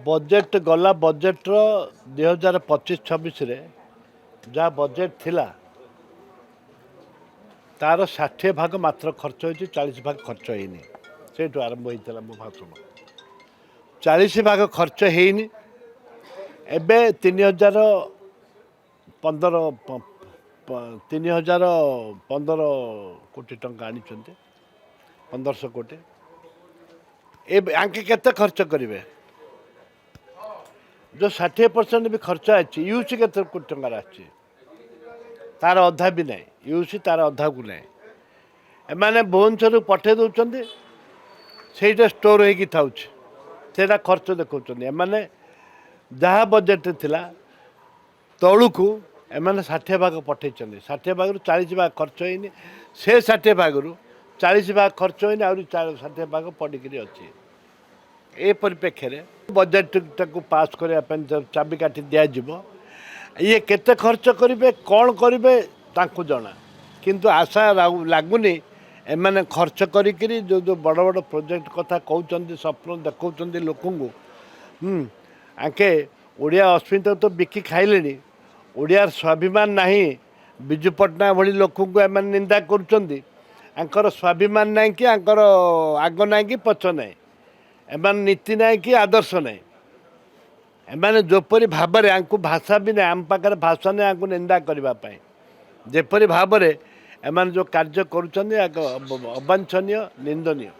Budget गला budget 2025-26 जहाँ budget थिला तार 60 भाग मात्र खर्च हो 40 भाग खर्च होनी से आरंभ होता मो भाषण 40 भाग खर्च होनी एबे 3015 कोटी टंका आनी 1500 कोटी आंके केते खर्च करेंगे जो 60% भी खर्च अच्छी यूसी के कोटी टंकार आछि तार अधा भी ना यूसी तार अधा को ना एमाने भुवनेश्वर पठे दौरान से स्टोर होता खर्च देखा एमाने जहाँ बजेट थिला तलू को एमाने 60 भाग पठे 60 भाग 40 भाग खर्च होनी से 60 भाग 40 भाग खर्च होनी आ 60 भाग पड़िकी अच्छी ए परिप्रेक्षी में बजेट टाक पास करने चाबिकाठी दिज्व ये केते खर्च करेंगे कौन करेंगे तांको जना किंतु आशा लगुनि एमाने खर्च करी जो जो बड़ बड़ प्रोजेक्ट कथा कहते स्वप्न देखा लोक आके ओडिया अस्मिता तो बिकी खाइले ओडियार स्वाभिमान नहीं विजु पट्टनायक भली लोक निंदा कर स्वाभिमान ना कि आग ना कि पछ ना एमान नीति ना कि आदर्श ना एमाने जोपरी भाव में आंकु भाषा भी ना आम पाखे भाषा नहीं आंकु निंदा करने जेपरी भाव में एमान जो कार्य करुँच अवांछनीय निंदनीय।